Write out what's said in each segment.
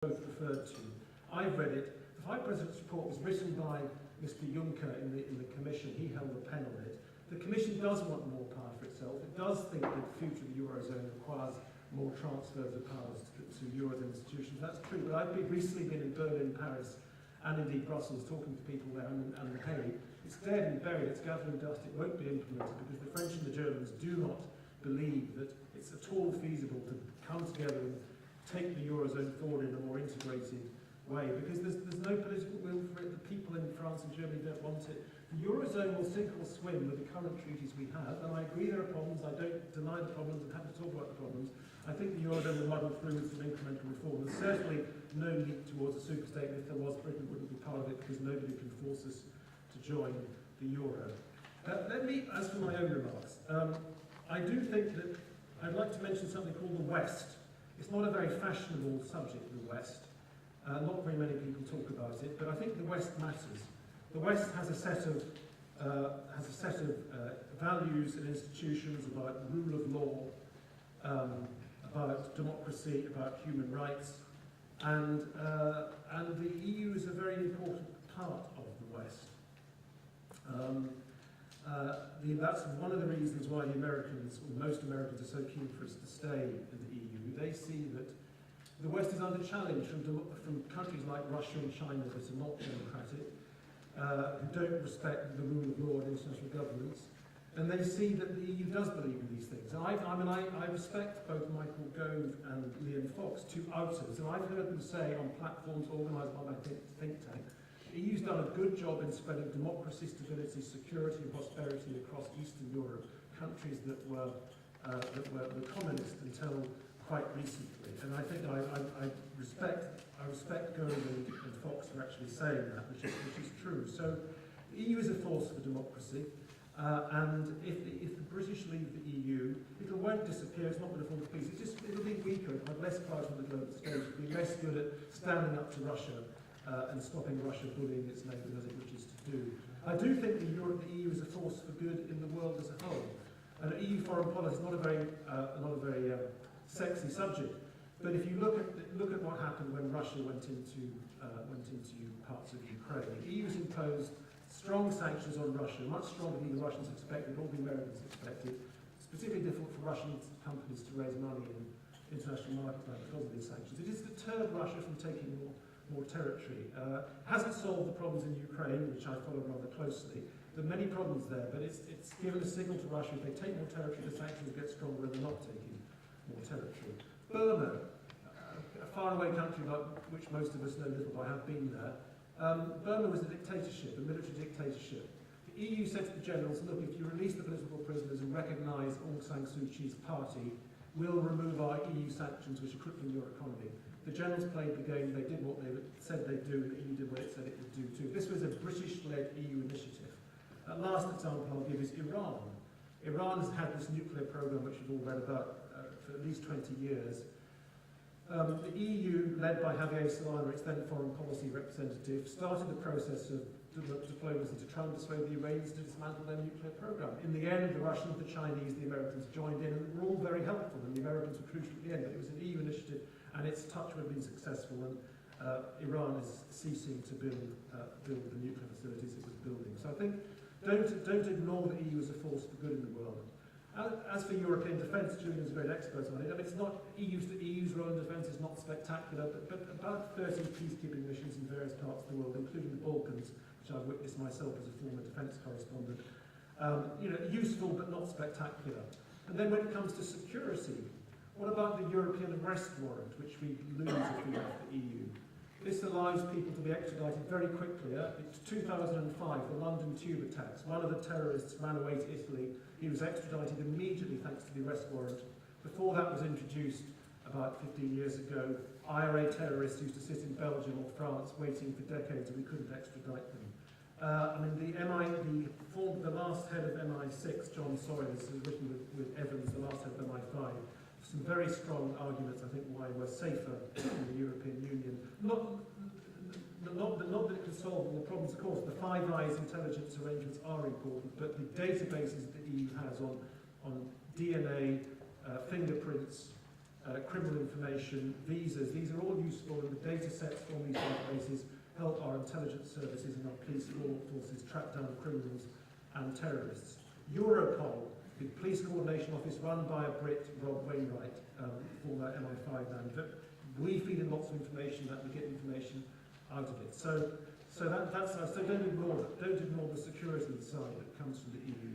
both referred to. I've read it. The Five Presidents' report was written by Mr. Juncker in the Commission. He held the pen on it. The Commission does want more power for itself. It does think that the future of the Eurozone requires more transfers of powers to Eurozone institutions. That's true, but I've recently been in Berlin, Paris, and indeed Brussels, talking to people there and The Hague. It's dead and buried, it's gathering dust, it won't be implemented because the French and the Germans do not believe that it's at all feasible to come together and take the Eurozone forward in a more integrated way, because there's no political will for it. The people in France and Germany don't want it. The Eurozone will sink or swim with the current treaties we have, and I agree there are problems. I don't deny the problems and have to talk about the problems. I think the Eurozone will muddle through with some incremental reform. There's certainly no leap towards a superstate, and if there was, Britain wouldn't be part of it because nobody can force us to join the Euro. Let me, as for my own remarks, I do think that I'd like to mention something called the West. It's not a very fashionable subject, the West. Not very many people talk about it, but I think the West matters. The West has a set of values and institutions about rule of law, about democracy, about human rights, and the EU is a very important part of the West. That's one of the reasons why the Americans, or most Americans, are so keen for us to stay in the EU. They see that the West is under challenge from countries like Russia and China that are not democratic, who don't respect the rule of law and international governance, and they see that the EU does believe in these things. And I respect both Michael Gove and Liam Fox, two outers, and I've heard them say on platforms organised by my think tank, the EU's done a good job in spreading democracy, stability, security and prosperity across Eastern Europe, countries that were communist until quite recently. And I think I respect Gove and Fox for actually saying that, which is true. So the EU is a force for democracy, and if the British leave the EU, it won't disappear. It's not going to fall to pieces. It'll be weaker. It'll have less clout on the global stage. It'll be less good at standing up to Russia and stopping Russia bullying its neighbours as it wishes to do. I do think the EU is a force for good in the world as a whole. And EU foreign policy is not a very sexy subject, but if you look at what happened when Russia went into parts of Ukraine, the EU has imposed strong sanctions on Russia, much stronger than the Russians expected, or the Americans expected. It's particularly difficult for Russian companies to raise money in international markets because of these sanctions. It has deterred Russia from taking more territory. Hasn't solved the problems in Ukraine, which I follow rather closely. There are many problems there, but it's given a signal to Russia: if they take more territory, the sanctions get stronger, and they're not taking more territory. Burma, a faraway country about which most of us know little, but I have been there. Burma was a dictatorship, a military dictatorship. The EU said to the generals, look, if you release the political prisoners and recognise Aung San Suu Kyi's party, we'll remove our EU sanctions which are crippling your economy. The generals played the game, they did what they said they'd do, and the EU did what it said it would do too. This was a British-led EU initiative. Last example I'll give is Iran. Iran has had this nuclear program which you've all read about for at least 20 years. The EU, led by Javier Solana, its then foreign policy representative, started the process of diplomacy to try and persuade the Iranians to dismantle their nuclear program. In the end, the Russians, the Chinese, the Americans joined in, and were all very helpful, and the Americans were crucial at the end. But it was an EU initiative, and its touch would have been successful, and Iran is ceasing to build the nuclear facilities it was building. So I think don't ignore the EU as a force for good in the world. As for European defence, Julian is a great expert on it. I mean, it's not the EU's role in defence is not spectacular, but about 30 peacekeeping missions in various parts of the world, including the Balkans, which I've witnessed myself as a former defence correspondent. Useful but not spectacular. And then when it comes to security, what about the European arrest warrant, which we lose if we left the EU? This allows people to be extradited very quickly. In 2005, the London tube attacks. One of the terrorists ran away to Italy. He was extradited immediately thanks to the arrest warrant. Before that was introduced about 15 years ago, IRA terrorists used to sit in Belgium or France waiting for decades and we couldn't extradite them. The last head of MI6, John Sawyers, has written with Evans, the last head of MI5, some very strong arguments, I think, why we're safer in the European Union. Not that it can solve all the problems, of course. The Five Eyes intelligence arrangements are important, but the databases that the EU has on DNA, fingerprints, criminal information, visas. These are all useful, and the data sets from these databases help our intelligence services and our police forces track down criminals and terrorists. Europol, the police coordination office run by a Brit, Rob Wainwright, former MI5 man, but we feed in lots of information that we get information out of it. So don't ignore the security side that comes from the EU.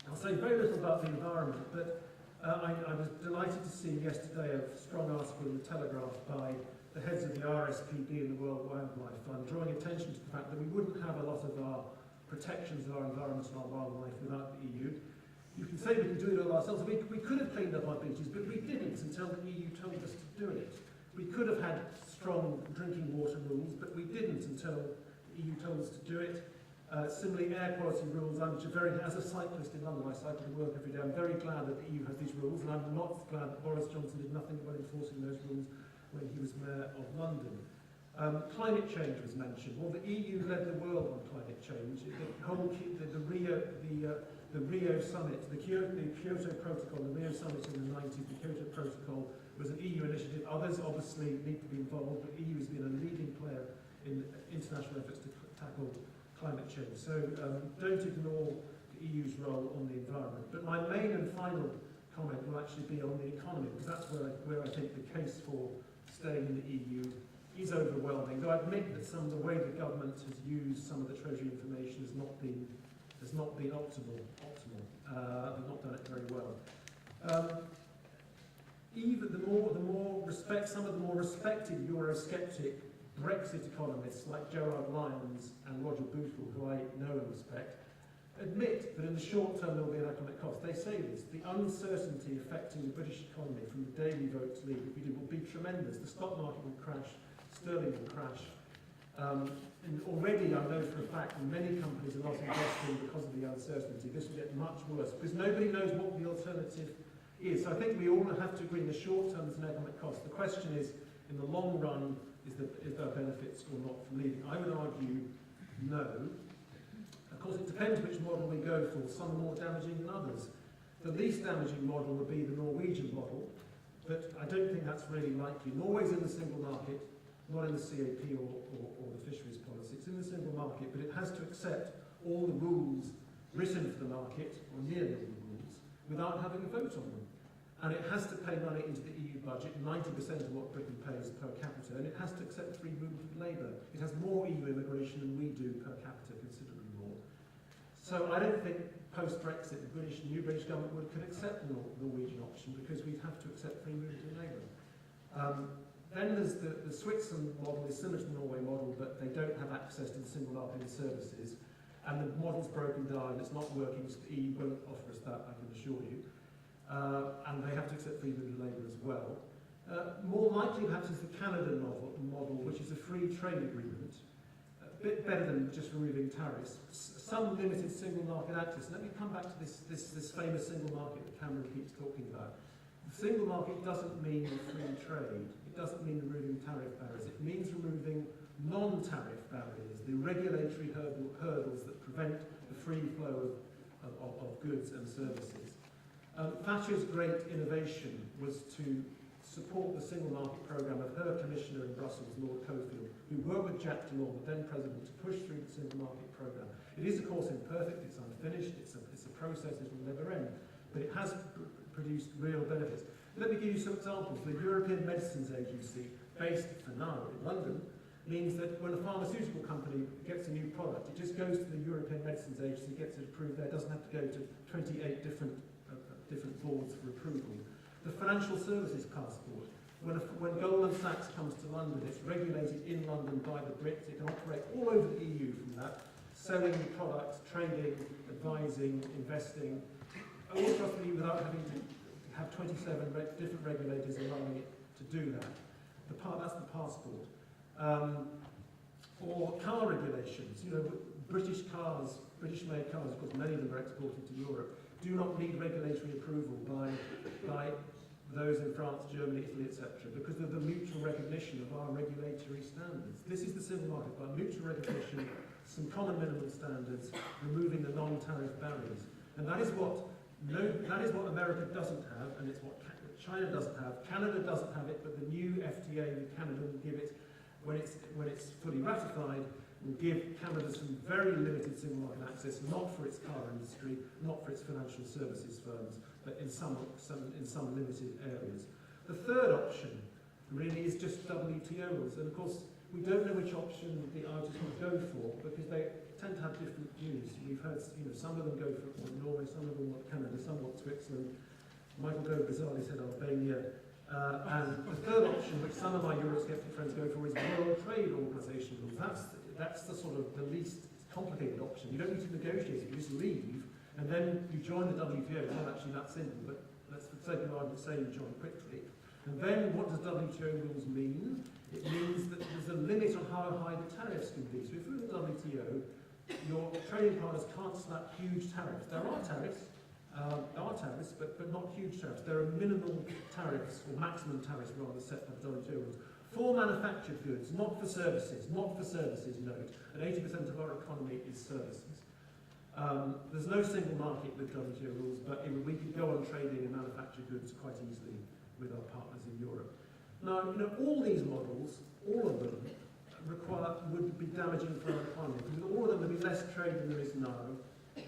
I'll say very little about the environment, but I was delighted to see yesterday a strong article in the Telegraph by the heads of the RSPB and the World Wildlife Fund, drawing attention to the fact that we wouldn't have a lot of our protections of our environment and our wildlife without the EU. You can say we can do it all ourselves. We could have cleaned up our beaches, but we didn't until the EU told us to do it. We could have had strong drinking water rules, but we didn't until the EU told us to do it. Similarly, air quality rules. As a cyclist in London, I cycle to work every day. I'm very glad that the EU has these rules, and I'm not glad that Boris Johnson did nothing about enforcing those rules when he was Mayor of London. Climate change was mentioned. Well, the EU led the world on climate change. The Rio summit, the Kyoto Protocol, the Rio summit in the 90s, the Kyoto Protocol was an EU initiative. Others obviously need to be involved, but the EU has been a leading player in international efforts to tackle climate change. So don't ignore the EU's role on the environment. But my main and final comment will actually be on the economy, because that's where I think the case for staying in the EU is overwhelming. Though I admit that some of the way the government has used some of the Treasury information has not been optimal. They've not done it very well. Even some of the more respected Eurosceptic Brexit economists like Gerard Lyons and Roger Bootle, who I know and respect, admit that in the short term there will be an economic cost. They say this: the uncertainty affecting the British economy from the day we vote to leave will be tremendous. The stock market will crash, sterling will crash. And already I know for a fact that many companies are not investing because of the uncertainty. This will get much worse because nobody knows what the alternative is. So I think we all have to agree in the short term there's an economic cost. The question is, in the long run, is there benefits or not from leaving? I would argue no. Of course, it depends which model we go for. Some are more damaging than others. The least damaging model would be the Norwegian model, but I don't think that's really likely. Norway's in the single market, not in the CAP or the fisheries policy. It's in the single market, but it has to accept all the rules written for the market, or nearly all the rules, without having a vote on them. And it has to pay money into the EU budget, 90% of what Britain pays per capita, and it has to accept free movement of labour. It has more EU immigration than we do per capita, considerably more. So I don't think post-Brexit the new British government could accept the Norwegian option, because we'd have to accept free movement of labour. Then there's the Switzerland model is similar to the Norway model, but they don't have access to the single market services, and the model's broken down, it's not working, so the EU won't offer us that, I can assure you. And they have to accept free movement of labour as well. More likely perhaps is the Canada model, which is a free trade agreement, a bit better than just removing tariffs. Some limited single market access. Let me come back to this famous single market that Cameron keeps talking about. The single market doesn't mean free trade. It doesn't mean removing tariff barriers. It means removing non-tariff barriers, the regulatory hurdles that prevent the free flow of goods and services. Thatcher's great innovation was to support the single market programme of her commissioner in Brussels, Lord Cockfield, who worked with Jack Delors, the then president, to push through the single market programme. It is, of course, imperfect, it's unfinished, it's a process that will never end, but it has produced real benefits. Let me give you some examples. The European Medicines Agency, based for now in London, means that when a pharmaceutical company gets a new product, it just goes to the European Medicines Agency, gets it approved there, doesn't have to go to 28 different boards for approval. The financial services passport. When Goldman Sachs comes to London, it's regulated in London by the Brits. It can operate all over the EU from that, selling products, trading, advising, investing, all across the EU without having to have 27 different regulators allowing it to do that. That's the passport. Or car regulations. British-made cars, of course many of them are exported to Europe, do not need regulatory approval by those in France, Germany, Italy, etc., because of the mutual recognition of our regulatory standards. This is the single market, by mutual recognition, some common minimum standards, removing the non-tariff barriers. And that is what America doesn't have, and it's what China doesn't have, Canada doesn't have it, but the new FTA with Canada will give it, when it's fully ratified, will give Canada some very limited single market access, not for its car industry, not for its financial services firms, but in some limited areas. The third option really is just WTO rules, and of course we don't know which option the Irish will go for because they tend to have different views. We've heard, some of them go for Norway, some of them want Canada, some want Switzerland. Michael Gove bizarrely said Albania. And the third option, which some of my Eurosceptic friends go for, is World Trade Organization rules. That's the sort of the least complicated option. You don't need to negotiate it, you just leave, and then you join the WTO. It's not actually that simple, but let's for the sake of argument say you join quickly. And then what does WTO rules mean? It means that there's a limit on how high the tariffs can be. So if you're in the WTO, your trading partners can't slap huge tariffs. There are tariffs, but not huge tariffs. There are minimal tariffs, or maximum tariffs rather, set by the WTO rules. For manufactured goods, not for services, note, and 80% of our economy is services. There's no single market with WTO rules, but we could go on trading in manufactured goods quite easily with our partners in Europe. Now, all these models, all of them, would be damaging for our economy. With all of them, there'd be less trade than there is now,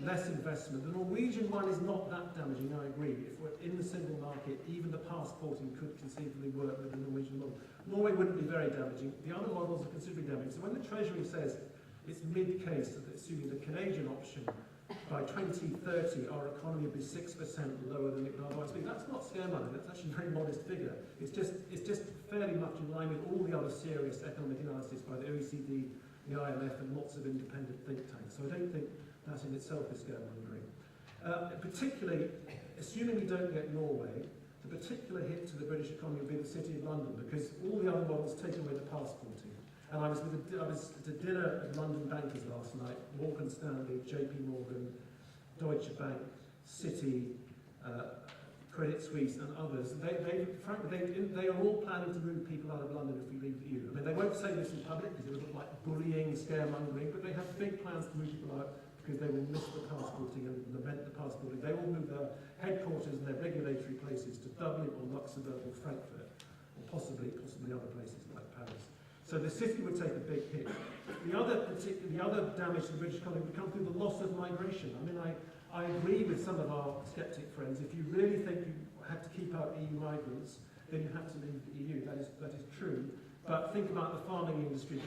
less investment. The Norwegian one is not that damaging, I agree. If we're in the single market, even the passporting could conceivably work with the Norwegian model. Norway wouldn't be very damaging. The other models are considerably damaging. So when the Treasury says it's mid-case, assuming the Canadian option, by 2030 our economy will be 6% lower than it would otherwise be, that's not scare money, that's actually a very modest figure. It's just fairly much in line with all the other serious economic analysis by the OECD, the IMF, and lots of independent think tanks. So I don't think that in itself is scaremongering. Particularly, assuming we don't get Norway, the particular hit to the British economy will be the City of London, because all the other models take away the passporting. And I was at a dinner at London bankers last night, Morgan Stanley, JP Morgan, Deutsche Bank, Citi, Credit Suisse and others. They are all planning to move people out of London if we leave the EU. I mean, they won't say this in public because it would look like bullying, scaremongering, but they have big plans to move people out because they will miss the passporting and lament the passporting. They will move their headquarters and their regulatory places to Dublin or Luxembourg or Frankfurt, or possibly other places like Paris. So the city would take a big hit. The other damage to the British economy would come through the loss of migration. I mean, I agree with some of our sceptic friends. If you really think you have to keep out EU migrants, then you have to leave the EU. That is true. But think about the farming industry.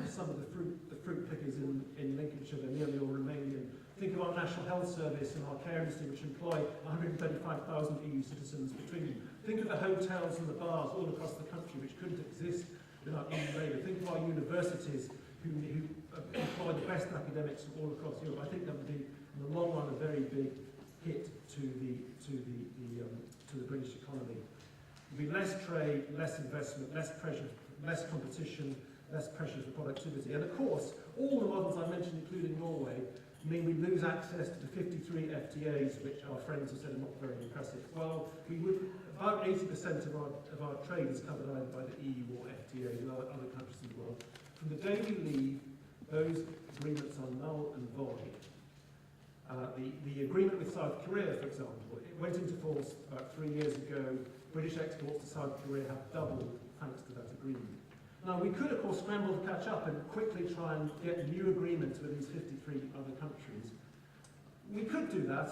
Some of the fruit pickers in Lincolnshire, they're nearly all Romanian. Think of our National Health Service and our care industry, which employ 135,000 EU citizens between them. Think of the hotels and the bars all across the country, which couldn't exist without EU labour. Think of our universities who employ the best academics from all across Europe. I think that would be, in the long run, a very big hit to the British economy. There would be less trade, less investment, less pressure, less competition, less pressure for productivity. And of course, all the models I mentioned, including Norway, mean we lose access to the 53 FTAs, which our friends have said are not very impressive. Well, about 80% of our trade is covered either by the EU or FTAs and other countries in the world. From the day we leave, those agreements are null and void. The agreement with South Korea, for example, it went into force about 3 years ago. British exports to South Korea have doubled thanks to that agreement. Now, we could, of course, scramble to catch up and quickly try and get new agreements with these 53 other countries. We could do that.